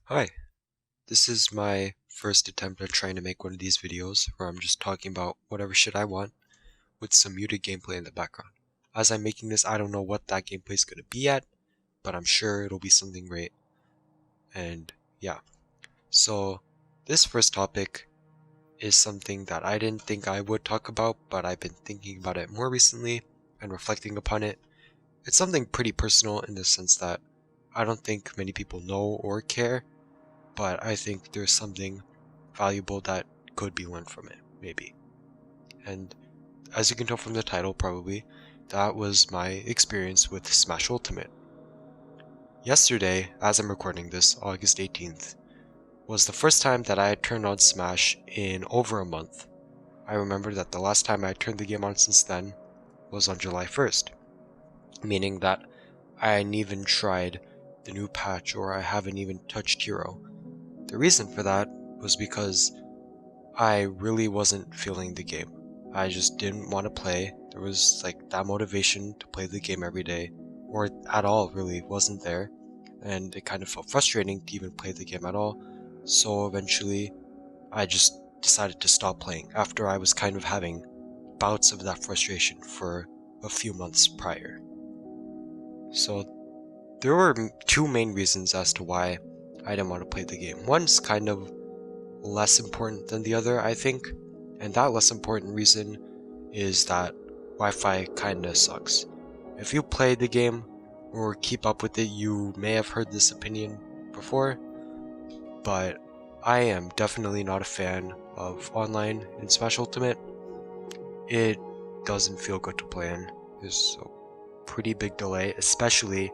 Hi, this is my first attempt at trying to make one of these videos where I'm just talking about whatever shit I want with some muted gameplay in the background. As I'm making this, I don't know what that gameplay is going to be yet, but I'm sure it'll be something great. And yeah, so this first topic is something that I didn't think I would talk about, but I've been thinking about it more recently and reflecting upon it. It's something pretty personal in the sense that I don't think many people know or care, but I think there's something valuable that could be learned from it, maybe. And as you can tell from the title, probably, that was my experience with Smash Ultimate. Yesterday, as I'm recording this, August 18th, was the first time that I had turned on Smash in over a month. I remember that the last time I had turned the game on since then was on July 1st, meaning that I hadn't even tried the new patch or I haven't even touched Hero. The reason for that was because I really wasn't feeling the game. I just didn't want to play. There was like that motivation to play the game every day, or at all really wasn't there, and it kind of felt frustrating to even play the game at all. So eventually, I just decided to stop playing after I was kind of having bouts of that frustration for a few months prior. So there were two main reasons as to why I didn't want to play the game. One's kind of less important than the other, I think, and that less important reason is that Wi-Fi kinda sucks. If you play the game or keep up with it, you may have heard this opinion before, but I am definitely not a fan of online in Smash Ultimate. It doesn't feel good to play in. There's a pretty big delay, especially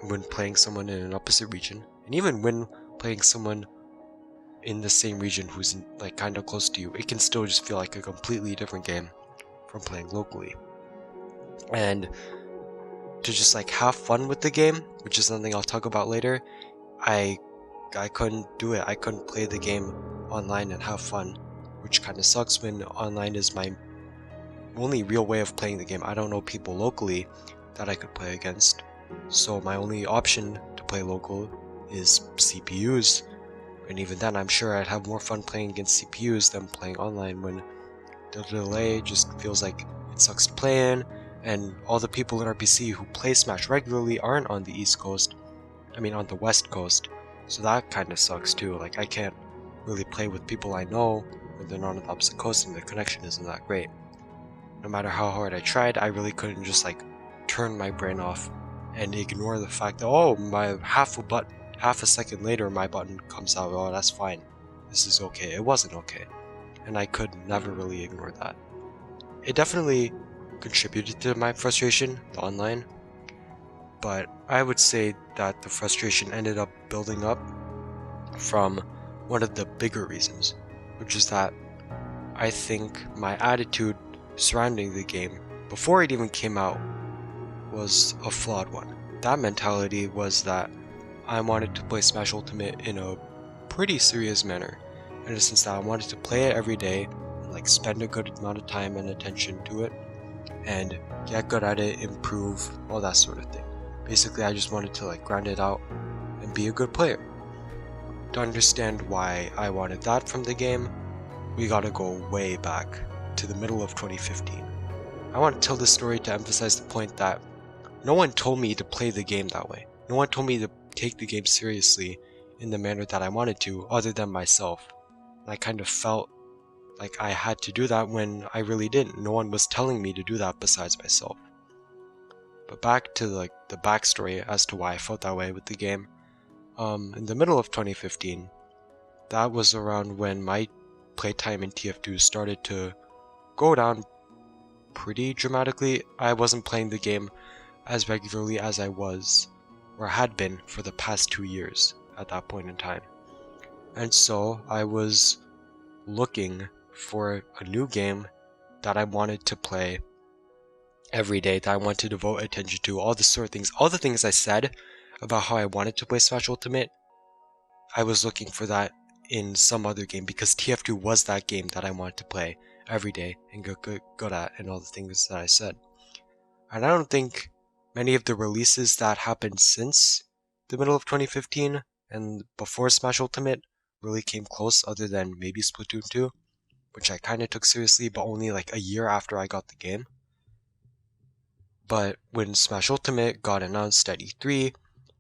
when playing someone in an opposite region, and even when playing someone in the same region who's like kind of close to you, it can still just feel like a completely different game from playing locally. And to just like have fun with the game, which is something I'll talk about later, I I couldn't do it. I couldn't play the game online and have fun, which kind of sucks when online is my only real way of playing the game. I don't know people locally that I could play against, so my only option to play local is CPUs. And even then, I'm sure I'd have more fun playing against CPUs than playing online when the delay just feels like it sucks to play in, and all the people in RPC who play Smash regularly aren't on the East Coast, on the West Coast, so that kind of sucks too. Like, I can't really play with people I know when they're not on the opposite coast and the connection isn't that great. No matter how hard I tried, I really couldn't just like turn my brain off and ignore the fact that, oh, my half a second later my button comes out, oh, that's fine, this is okay. It wasn't okay, and I could never really ignore that. It definitely contributed to my frustration, the online, but I would say that the frustration ended up building up from one of the bigger reasons, which is that I think my attitude surrounding the game before it even came out was a flawed one. That mentality was that I wanted to play Smash Ultimate in a pretty serious manner, in the sense that I wanted to play it every day and like spend a good amount of time and attention to it and get good at it, improve, all that sort of thing. Basically, I just wanted to like grind it out and be a good player. To understand why I wanted that from the game, we gotta go way back to the middle of 2015. I want to tell this story to emphasize the point that no one told me to play the game that way. No one told me to take the game seriously in the manner that I wanted to, other than myself. And I kind of felt like I had to do that when I really didn't. No one was telling me to do that besides myself. But back to like the backstory as to why I felt that way with the game. In the middle of 2015, that was around when my playtime in TF2 started to go down pretty dramatically. I wasn't playing the game as regularly as I was, or had been, for the past 2 years at that point in time. And so I was looking for a new game that I wanted to play every day, that I wanted to devote attention to, all the sort of things, all the things I said about how I wanted to play Smash Ultimate. I was looking for that in some other game because TF2 was that game that I wanted to play every day and get good at, and all the things that I said. And I don't think many of the releases that happened since the middle of 2015 and before Smash Ultimate really came close other than maybe Splatoon 2, which I kind of took seriously, but only like a year after I got the game. But when Smash Ultimate got announced at E3,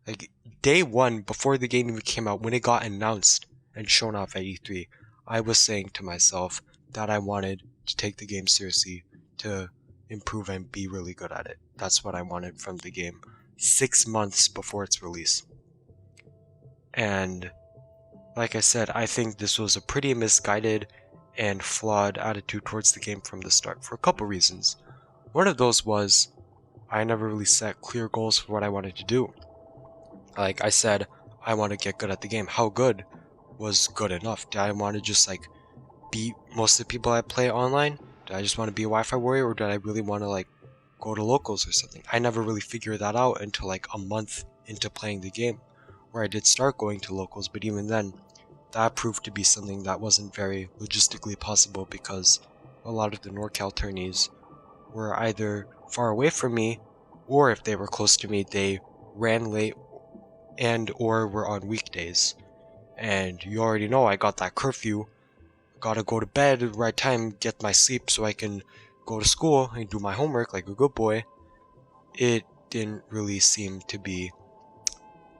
like day one before the game even came out, when it got announced and shown off at E3, I was saying to myself that I wanted to take the game seriously, to improve and be really good at it. That's what I wanted from the game 6 months before its release. And like I said, I think this was a pretty misguided and flawed attitude towards the game from the start for a couple reasons. One of those was I never really set clear goals for what I wanted to do. Like I said, I want to get good at the game. How good was good enough? Did I want to just like beat most of the people I play online? Did I just want to be a Wi-Fi warrior, or did I really want to like go to locals or something? I never really figured that out until like a month into playing the game, where I did start going to locals, but even then, that proved to be something that wasn't very logistically possible because a lot of the NorCal tourneys were either far away from me, or if they were close to me, they ran late and or were on weekdays. And you already know I got that curfew. Gotta go to bed at the right time, get my sleep so I can go to school and do my homework like a good boy. It didn't really seem to be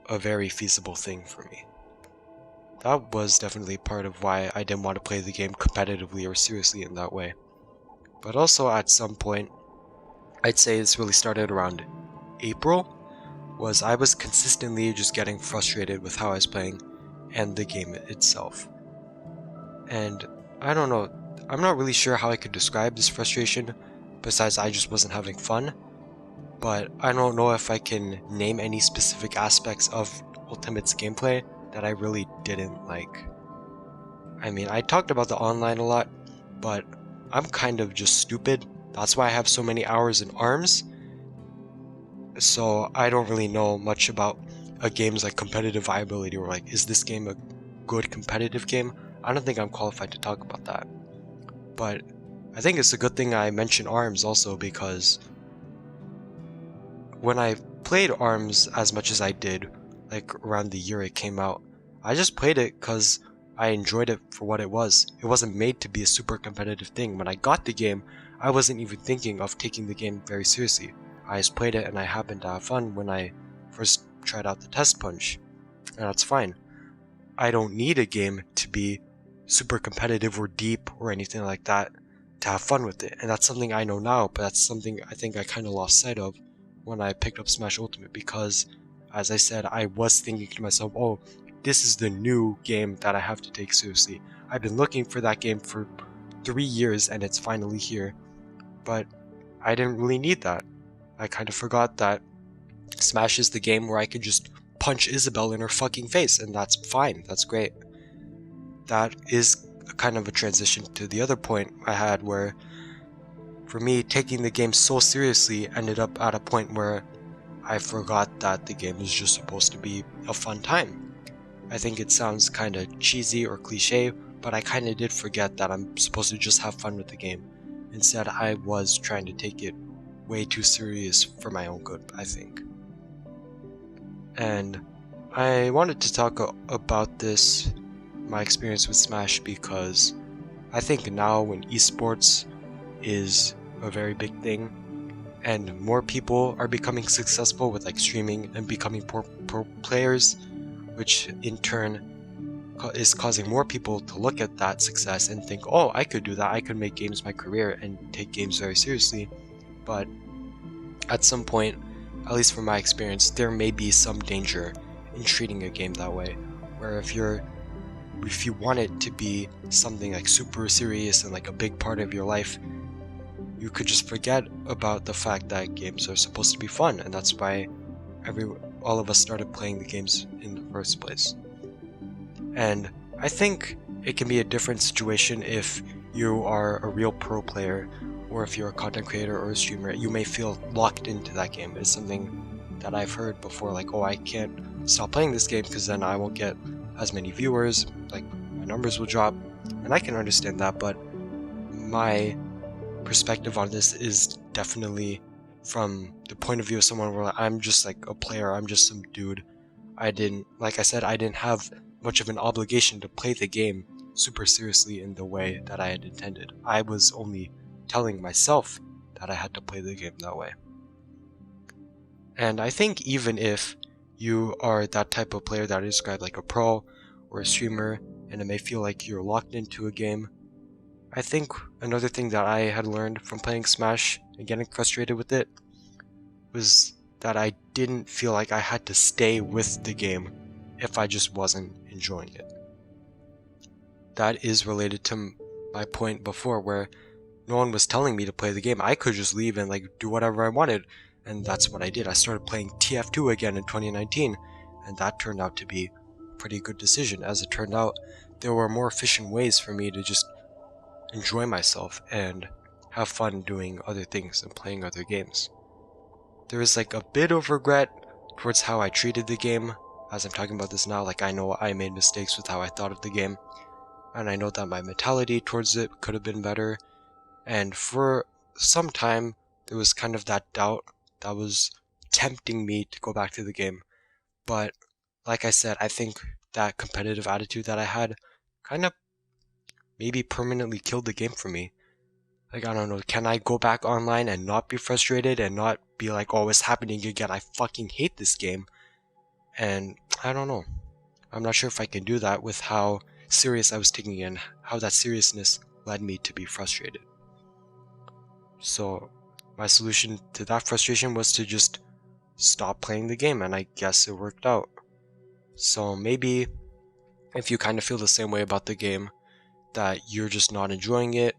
a very feasible thing for me. That was definitely part of why I didn't want to play the game competitively or seriously in that way. But also at some point, I'd say this really started around April, was I was consistently just getting frustrated with how I was playing and the game itself. And I don't know, I'm not really sure how I could describe this frustration, besides I just wasn't having fun. But I don't know if I can name any specific aspects of Ultimate's gameplay that I really didn't like. I mean, I talked about the online a lot, but I'm kind of just stupid. That's why I have so many hours in ARMS. So I don't really know much about a game's like competitive viability, or like, is this game a good competitive game? I don't think I'm qualified to talk about that. But I think it's a good thing I mentioned ARMS also, because when I played ARMS as much as I did, like around the year it came out, I just played it because I enjoyed it for what it was. It wasn't made to be a super competitive thing. When I got the game, I wasn't even thinking of taking the game very seriously. I just played it and I happened to have fun when I first tried out the test punch. And that's fine. I don't need a game to be super competitive or deep or anything like that to have fun with it. And that's something I know now, but that's something I think I kind of lost sight of when I picked up Smash Ultimate, because, as I said, I was thinking to myself, oh, this is the new game that I have to take seriously. I've been looking for that game for 3 years and it's finally here. But I didn't really need that. I kind of forgot that Smash is the game where I could just punch Isabelle in her fucking face, and that's fine, that's great. That is kind of a transition to the other point I had, where for me, taking the game so seriously ended up at a point where I forgot that the game was just supposed to be a fun time. I think it sounds kind of cheesy or cliche, but I kind of did forget that I'm supposed to just have fun with the game. Instead, I was trying to take it way too serious for my own good, I think. And I wanted to talk about this, my experience with Smash, because I think now when esports is a very big thing, and more people are becoming successful with like streaming and becoming pro players, which in turn is causing more people to look at that success and think, oh, I could do that, I could make games my career and take games very seriously. But at some point, at least from my experience, there may be some danger in treating a game that way, where if you want it to be something like super serious and like a big part of your life, you could just forget about the fact that games are supposed to be fun, and that's why all of us started playing the games in the first place. And I think it can be a different situation if you are a real pro player, or if you're a content creator or a streamer. You may feel locked into that game. It's something that I've heard before, like, oh, I can't stop playing this game because then I won't get as many viewers, like my numbers will drop, and I can understand that. But my perspective on this is definitely from the point of view of someone where I'm just like a player, I'm just some dude. like I said, I didn't have much of an obligation to play the game super seriously in the way that I had intended. I was only telling myself that I had to play the game that way. And I think even if you are that type of player that I described, like a pro or a streamer, and it may feel like you're locked into a game, I think another thing that I had learned from playing Smash and getting frustrated with it was that I didn't feel like I had to stay with the game if I just wasn't enjoying it. That is related to my point before where no one was telling me to play the game. I could just leave and like do whatever I wanted, and that's what I did. I started playing TF2 again in 2019, and that turned out to be a pretty good decision. As it turned out, there were more efficient ways for me to just enjoy myself and have fun doing other things and playing other games. There is like a bit of regret towards how I treated the game as I'm talking about this now. Like, I know I made mistakes with how I thought of the game, and I know that my mentality towards it could have been better. And for some time, there was kind of that doubt that was tempting me to go back to the game. But like I said, I think that competitive attitude that I had kind of maybe permanently killed the game for me. Like, I don't know, can I go back online and not be frustrated and not be like, oh, it's happening again, I fucking hate this game? And I don't know. I'm not sure if I can do that with how serious I was taking it and how that seriousness led me to be frustrated. So my solution to that frustration was to just stop playing the game, and I guess it worked out. So maybe if you kind of feel the same way about the game, that you're just not enjoying it,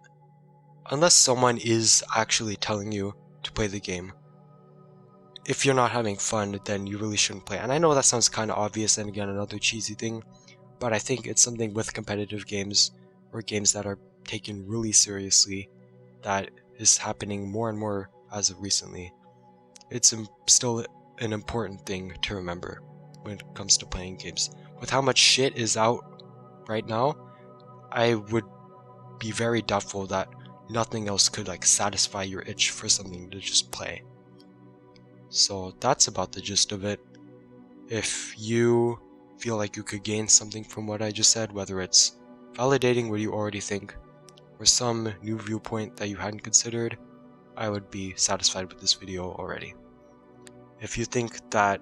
unless someone is actually telling you to play the game, if you're not having fun, then you really shouldn't play. And I know that sounds kind of obvious, and again, another cheesy thing, but I think it's something with competitive games, or games that are taken really seriously, that is happening more and more as of recently. It's still an important thing to remember when it comes to playing games. With how much shit is out right now, I would be very doubtful that nothing else could like satisfy your itch for something to just play. So that's about the gist of it. If you feel like you could gain something from what I just said, whether it's validating what you already think or some new viewpoint that you hadn't considered, I would be satisfied with this video already. If you think that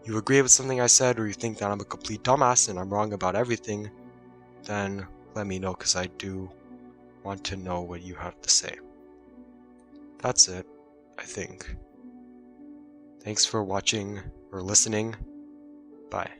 you agree with something I said, or you think that I'm a complete dumbass and I'm wrong about everything, then let me know, because I do want to know what you have to say. That's it, I think. Thanks for watching or listening. Bye.